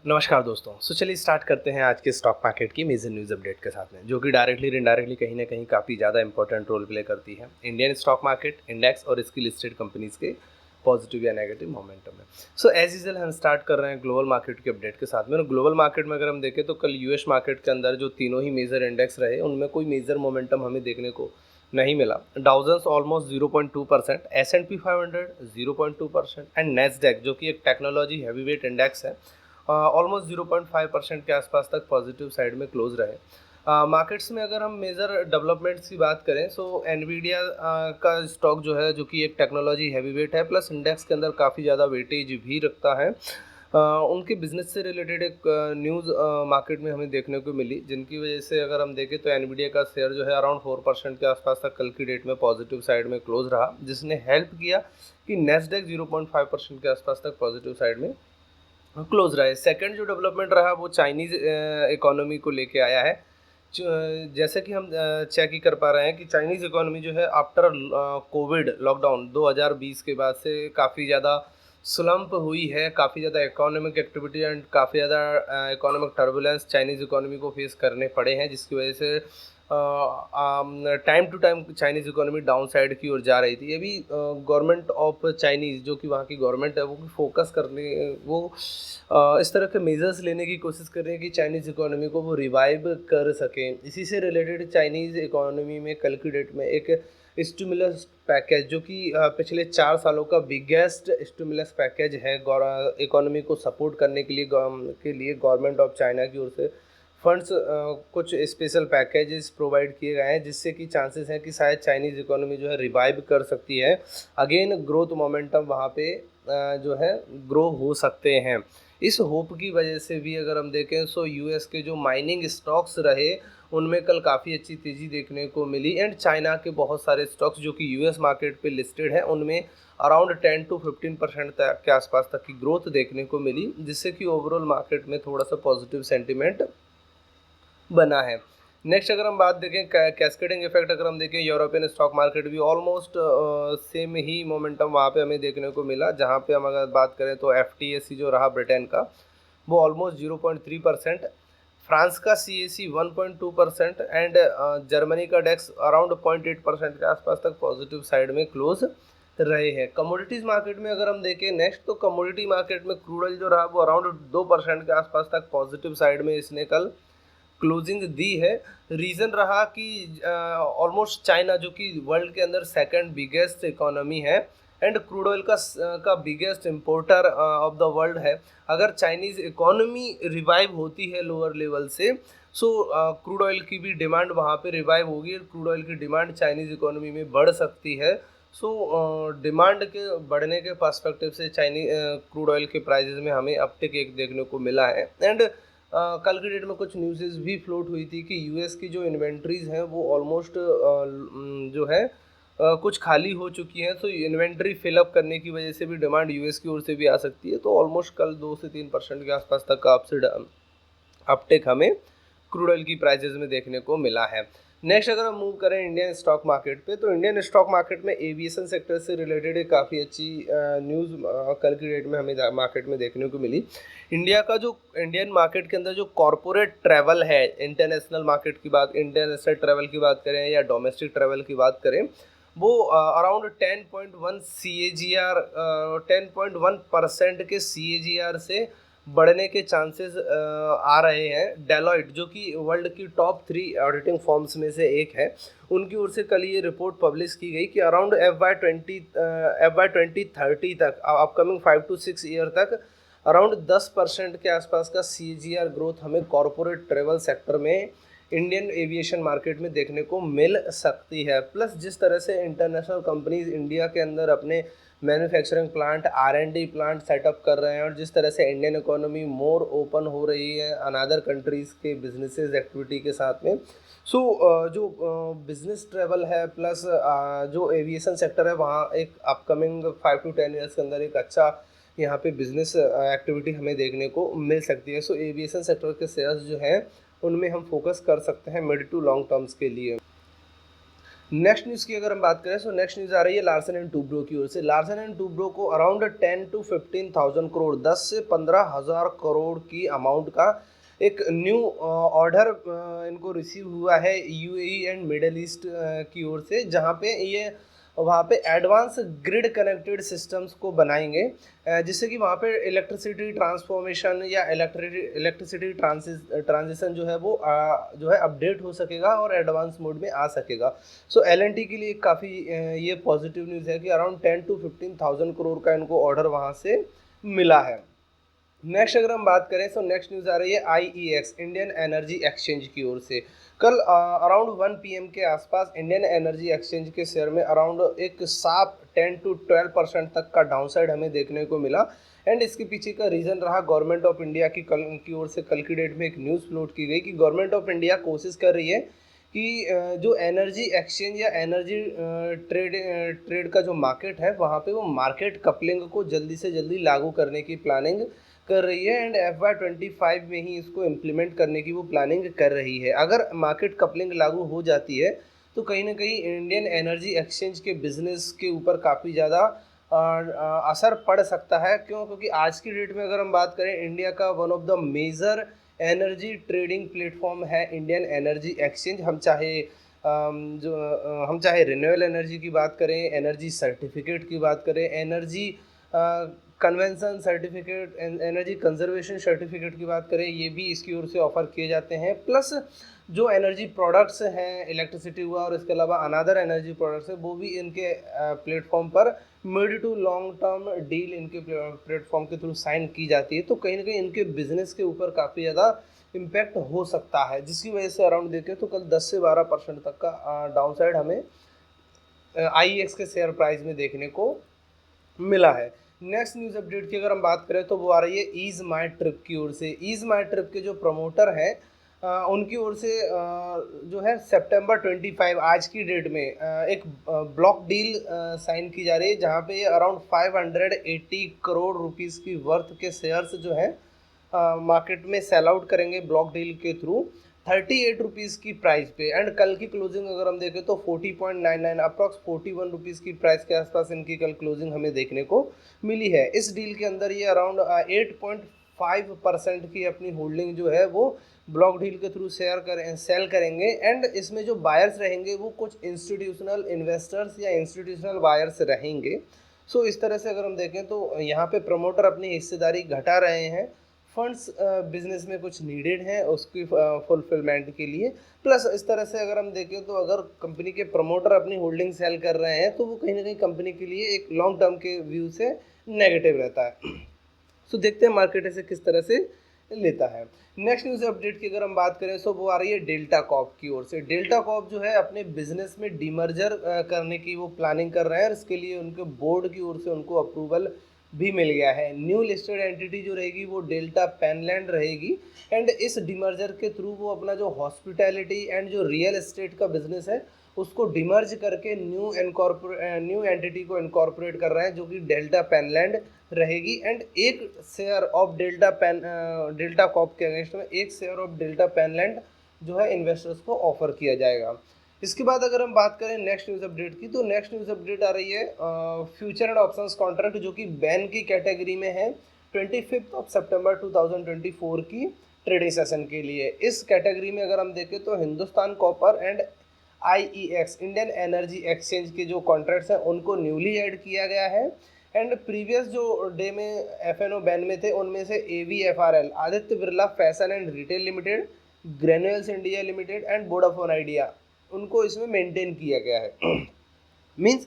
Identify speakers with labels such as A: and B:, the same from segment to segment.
A: नमस्कार दोस्तों। चलिए स्टार्ट करते हैं आज के स्टॉक मार्केट की मेजर न्यूज़ अपडेट के साथ में, जो कि डायरेक्टली और इनडायरेक्टली कहीं ना कहीं काफ़ी ज़्यादा इंपॉर्टेंट रोल प्ले करती है इंडियन स्टॉक मार्केट इंडेक्स और इसकी लिस्टेड कंपनीज के पॉजिटिव या नेगेटिव मोमेंटम में। एज यूजल हम स्टार्ट कर रहे हैं ग्लोबल मार्केट के अपडेट के साथ में। और ग्लोबल मार्केट में अगर हम देखें तो कल यूएस मार्केट के अंदर जो तीनों ही मेजर इंडेक्स रहे उनमें कोई मेजर मोमेंटम हमें देखने को नहीं मिला। डाउजेंस ऑलमोस्ट 0.2%, S&P 500 0.2% एंड नेस्डैक जो कि एक टेक्नोलॉजी हैवीवेट इंडेक्स है ऑलमोस्ट 0.5% के आसपास तक पॉजिटिव साइड में क्लोज रहे। मार्केट्स में अगर हम मेजर डेवलपमेंट्स की बात करें एनवीडिया का स्टॉक जो है, जो कि एक टेक्नोलॉजी हैवीवेट है प्लस इंडेक्स के अंदर काफ़ी ज़्यादा वेटेज भी रखता है, उनके बिजनेस से रिलेटेड एक न्यूज़ मार्केट में हमें देखने को मिली, जिनकी वजह से अगर हम देखें तो एनवीडिया का शेयर जो है अराउंड 4% के आसपास तक कल की डेट में पॉजिटिव साइड में क्लोज रहा, जिसने हेल्प किया कि नेस्डैक 0.5% के आसपास तक पॉजिटिव साइड में क्लोज रहा है। सेकंड जो डेवलपमेंट रहा वो चाइनीज़ इकोनॉमी को लेके आया है। जैसे कि हम चेक ही कर पा रहे हैं कि चाइनीज़ इकोनॉमी जो है आफ्टर कोविड लॉकडाउन 2020 के बाद से काफ़ी ज़्यादा स्लम्प हुई है। काफ़ी ज़्यादा इकोनॉमिक एक्टिविटी एंड काफ़ी ज़्यादा इकोनॉमिक टर्बुलेंस चाइनीज़ इकोनॉमी को फेस करने पड़े हैं, जिसकी वजह से time to time Chinese economy downside की ओर जा रही थी। ये भी गवर्नमेंट ऑफ चाइनीज़ जो कि वहाँ की गवर्नमेंट है वो भी फोकस करने वो इस तरह के मेजर्स लेने की कोशिश कर रहे हैं कि चाइनीज़ इकोनॉमी को वो रिवाइव कर सकें। इसी से रिलेटेड चाइनीज़ इकोनॉमी में कल की डेट में एक स्टिमुलस पैकेज जो कि पिछले 4 सालों का बिगेस्ट स्टिमुलस पैकेज है इकोनॉमी को सपोर्ट करने के लिए गवर्नमेंट ऑफ चाइना की ओर से फंड्स कुछ स्पेशल पैकेजेस प्रोवाइड किए गए हैं, जिससे कि चांसेस हैं कि शायद चाइनीज़ इकोनॉमी जो है रिवाइव कर सकती है। अगेन ग्रोथ मोमेंटम वहाँ पे जो है ग्रो हो सकते हैं। इस होप की वजह से भी अगर हम देखें यूएस के जो माइनिंग स्टॉक्स रहे उनमें कल काफ़ी अच्छी तेज़ी देखने को मिली एंड चाइना के बहुत सारे स्टॉक्स जो कि यूएस मार्केट पे लिस्टेड हैं उनमें अराउंड 10 to 15% तक के आसपास तक की ग्रोथ देखने को मिली, जिससे कि ओवरऑल मार्केट में थोड़ा सा पॉजिटिव सेंटिमेंट बना है। नेक्स्ट अगर हम बात देखें कैस्केडिंग इफेक्ट, अगर हम देखें यूरोपियन स्टॉक मार्केट भी ऑलमोस्ट सेम ही मोमेंटम वहाँ पे हमें देखने को मिला, जहाँ पे हम अगर बात करें तो एफटीएसी जो रहा ब्रिटेन का वो ऑलमोस्ट 0.3%, फ्रांस का सीएसी 1.2% एंड जर्मनी का डेक्स अराउंड 0.8% के आसपास तक पॉजिटिव साइड में क्लोज रहे हैं। कमोडिटीज़ मार्केट में अगर हम देखें नेक्स्ट तो कमोडिटी मार्केट में क्रूड ऑयल जो रहा वो अराउंड 2% के आसपास तक पॉजिटिव साइड में इसने कल क्लोजिंग दी है। रीज़न रहा कि ऑलमोस्ट चाइना जो कि वर्ल्ड के अंदर सेकंड बिगेस्ट इकोनॉमी है एंड क्रूड ऑयल का biggest importer of the world है। अगर चाइनीज़ इकोनॉमी रिवाइव होती है लोअर लेवल से क्रूड ऑयल की भी डिमांड वहाँ पे रिवाइव होगी, क्रूड ऑयल की डिमांड चाइनीज़ इकोनॉमी में बढ़ सकती है। डिमांड के बढ़ने के पर्सपेक्टिव से क्रूड ऑयल के प्राइजेज में हमें अपटिक एक देखने को मिला है एंड कल की डेट में कुछ न्यूज़ भी फ्लोट हुई थी कि यूएस की जो इन्वेंट्रीज हैं वो ऑलमोस्ट जो है कुछ खाली हो चुकी हैं। इन्वेंट्री फिलअप करने की वजह से भी डिमांड यूएस की ओर से भी आ सकती है। तो ऑलमोस्ट कल 2 से 3% के आसपास तक का अपटेक हमें क्रूड ऑयल की प्राइजेज में देखने को मिला है। नेक्स्ट अगर हम मूव करें इंडियन स्टॉक मार्केट पे तो इंडियन स्टॉक मार्केट में एविएशन सेक्टर से रिलेटेड एक काफ़ी अच्छी न्यूज़ कल की डेट में हमें मार्केट में देखने को मिली। इंडियन मार्केट के अंदर जो कॉरपोरेट ट्रैवल है, इंटरनेशनल ट्रैवल की बात करें या डोमेस्टिक ट्रैवल की बात करें, वो अराउंड 10.1 के CAGR से बढ़ने के चांसेस आ रहे हैं। डेलॉइट जो कि वर्ल्ड की टॉप 3 ऑडिटिंग फॉर्म्स में से एक है, उनकी ओर से कल ये रिपोर्ट पब्लिश की गई कि अराउंड FY 2030 तक अपकमिंग 5 to 6 ईयर तक अराउंड 10% के आसपास का CAGR ग्रोथ हमें कॉरपोरेट ट्रेवल सेक्टर में इंडियन एविएशन मार्केट में देखने को मिल सकती है। प्लस जिस तरह से इंटरनेशनल कंपनीज इंडिया के अंदर अपने manufacturing plant R&D plant setup कर रहे हैं और जिस तरह से इंडियन इकोनॉमी मोर ओपन हो रही है अनदर कंट्रीज़ के बिजनेसेस एक्टिविटी के साथ में, जो बिजनेस ट्रेवल है प्लस जो एविएशन सेक्टर है वहाँ एक अपकमिंग 5 to 10 ईयर्स के अंदर एक अच्छा यहाँ पे बिजनेस एक्टिविटी हमें देखने को मिल सकती है। एविएशन सेक्टर के शेयर्स जो हैं उनमें हम फोकस कर सकते हैं मिड टू लॉन्ग टर्म्स के लिए। नेक्स्ट न्यूज़ की अगर हम बात करें, सो नेक्स्ट न्यूज़ आ रही है लार्सन एंड टूब्रो की ओर से। लार्सन एंड टूब्रो को अराउंड 10 to 15,000 करोड़, 10 से 15,000 करोड़ की अमाउंट का एक न्यू ऑर्डर इनको रिसीव हुआ है यूएई एंड मिडल ईस्ट की ओर से, जहाँ पे ये वहाँ पे एडवांस ग्रिड कनेक्टेड सिस्टम्स को बनाएंगे, जिससे कि वहाँ पे इलेक्ट्रिसिटी ट्रांसफॉर्मेशन या इलेक्ट्रिसिटी ट्रांजिशन जो है वो जो है अपडेट हो सकेगा और एडवांस मोड में आ सकेगा। सो एल&टी के लिए काफ़ी ये पॉजिटिव न्यूज़ है कि अराउंड 10 to 15,000 करोड़ का इनको ऑर्डर वहाँ से मिला है। नेक्स्ट अगर हम बात करें, तो नेक्स्ट न्यूज़ आ रही है आईईएक्स, इंडियन एनर्जी एक्सचेंज की ओर से। कल अराउंड 1 PM के आसपास इंडियन एनर्जी एक्सचेंज के शेयर में अराउंड एक साफ 10 to 12% तक का डाउनसाइड हमें देखने को मिला। एंड इसके पीछे का रीज़न रहा गवर्नमेंट ऑफ इंडिया की ओर से कल की डेट में एक न्यूज़ फ्लोट की गई कि गवर्नमेंट ऑफ इंडिया कोशिश कर रही है कि जो एनर्जी एक्सचेंज या एनर्जी ट्रेड का जो मार्केट है, वहाँ पे वो मार्केट कपलिंग को जल्दी से जल्दी लागू करने की प्लानिंग कर रही है। एंड FY 25 में ही इसको इम्प्लीमेंट करने की वो प्लानिंग कर रही है। अगर मार्केट कपलिंग लागू हो जाती है तो कहीं ना कहीं इंडियन एनर्जी एक्सचेंज के बिजनेस के ऊपर काफ़ी ज़्यादा असर पड़ सकता है। क्यों? क्योंकि आज की डेट में अगर हम बात करें, इंडिया का one of the major energy trading platform है इंडियन एनर्जी एक्सचेंज। हम चाहे रिन्यूएबल एनर्जी की बात करें, एनर्जी सर्टिफिकेट की बात करें, energy convention certificate, energy conservation certificate की बात करें, ये भी इसकी ओर से ऑफर किए जाते हैं। प्लस जो एनर्जी प्रोडक्ट्स हैं, इलेक्ट्रिसिटी हुआ और इसके अलावा अनदर एनर्जी प्रोडक्ट्स है, वो भी इनके प्लेटफॉर्म पर mid to long term deal इनके प्लेटफॉर्म के थ्रू साइन की जाती है। तो कहीं ना कहीं इनके बिजनेस के ऊपर काफ़ी ज़्यादा इम्पैक्ट हो सकता है, जिसकी वजह से अराउंड देखें तो कल 10 से 12% तक का डाउनसाइड हमें आईएक्स के शेयर प्राइस में देखने को मिला है। नेक्स्ट न्यूज़ अपडेट की अगर हम बात करें, तो वो आ रही है ईज़ माई ट्रिप की ओर से। ईज़ माई ट्रिप के जो प्रमोटर हैं, उनकी ओर से जो है सितंबर 25 आज की डेट में एक ब्लॉक डील साइन की जा रही है, जहाँ पे अराउंड 580 करोड़ रुपीस की वर्थ के शेयर्स जो है मार्केट में सेल आउट करेंगे ब्लॉक डील के थ्रू 38 रुपीज़ की प्राइस पे। एंड कल की क्लोजिंग अगर हम देखें तो 40.99 अप्रॉक्स 41 रुपीज़ की प्राइस के आसपास इनकी कल क्लोजिंग हमें देखने को मिली है। इस डील के अंदर ये अराउंड 8.5% की अपनी होल्डिंग जो है वो ब्लॉक डील के थ्रू सेल करेंगे। एंड इसमें जो बायर्स रहेंगे वो कुछ इंस्टीट्यूशनल इन्वेस्टर्स या इंस्टीट्यूशनल बायर्स रहेंगे। सो इस तरह से अगर हम देखें तो यहाँ पे प्रमोटर अपनी हिस्सेदारी घटा रहे हैं। फंड्स बिजनेस में कुछ नीडेड हैं उसकी फुलफिलमेंट के लिए। प्लस इस तरह से अगर हम देखें तो अगर कंपनी के प्रमोटर अपनी होल्डिंग सेल कर रहे हैं तो वो कहीं ना कहीं कंपनी के लिए एक लॉन्ग टर्म के व्यू से नेगेटिव रहता है। सो देखते हैं मार्केट ऐसे किस तरह से लेता है। नेक्स्ट न्यूज़ अपडेट की अगर हम बात करें, सो वो आ रही है डेल्टा कॉर्प की ओर से। डेल्टा कॉर्प जो है अपने बिजनेस में डीमर्जर करने की वो प्लानिंग कर रहे हैं और इसके लिए उनके बोर्ड की ओर से उनको अप्रूवल भी मिल गया है। न्यू लिस्टेड एंटिटी जो रहेगी वो डेल्टा पेनलैंड रहेगी। एंड इस डीमर्जर के थ्रू वो अपना जो हॉस्पिटैलिटी एंड जो रियल एस्टेट का बिजनेस है उसको डिमर्ज करके न्यू एंटिटी को इनकॉर्पोरेट कर रहे हैं, जो कि डेल्टा पेनलैंड रहेगी। एंड एक शेयर ऑफ डेल्टा कॉर्प के अगेंस्ट में एक शेयर ऑफ डेल्टा पेनलैंड जो है इन्वेस्टर्स को ऑफर किया जाएगा। इसके बाद अगर हम बात करें नेक्स्ट न्यूज़ अपडेट की, तो नेक्स्ट न्यूज़ अपडेट आ रही है फ्यूचर एंड ऑप्शंस कॉन्ट्रैक्ट, जो कि बैन की कैटेगरी में है 25 सितंबर 2024 की ट्रेडिंग सेशन के लिए। इस कैटेगरी में अगर हम देखें तो Hindustan copper and IEX Indian energy exchange के जो कॉन्ट्रैक्ट्स हैं उनको न्यूली ऐड किया गया है। एंड प्रीवियस जो डे में एफएनओ बैन में थे उनमें से ABFRL, Aditya Birla fashion and retail limited, granules India limited and Vodafone Idea, उनको इसमें मेंटेन किया गया है। Means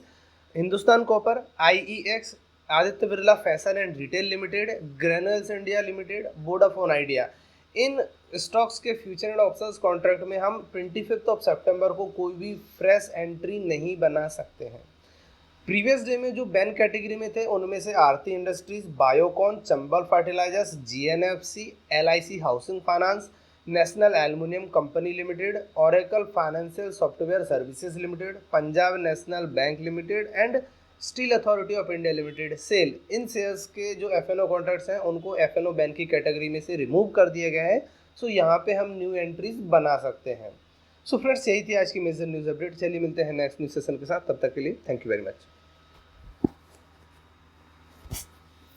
A: Hindustan copper, IEX, Aditya Birla fashion and retail limited, granules India limited, Vodafone Idea, इन स्टॉक्स के फ्यूचर एंड ऑप्शंस कॉन्ट्रैक्ट में हम 25 सितंबर को कोई भी फ्रेश एंट्री नहीं बना सकते हैं। प्रीवियस डे में जो बैन कैटेगरी में थे उनमें से Aarti industries, Biocon, Chambal fertilisers, GNFC, LIC housing finance, national aluminium company limited, Oracle financial software services limited, Punjab national bank limited and steel authority of India limited SAIL, इन शेयर्स के जो F&O contracts हैं उनको F&O ban की category में से remove कर दिया गया है। सो यहाँ पे हम न्यू एंट्रीज बना सकते हैं। सो फ्रेंड्स, यही थी आज की मेजर न्यूज़ अपडेट। चलिए मिलते हैं नेक्स्ट न्यूज़ सेशन के साथ, तब तक के लिए थैंक यू वेरी मच।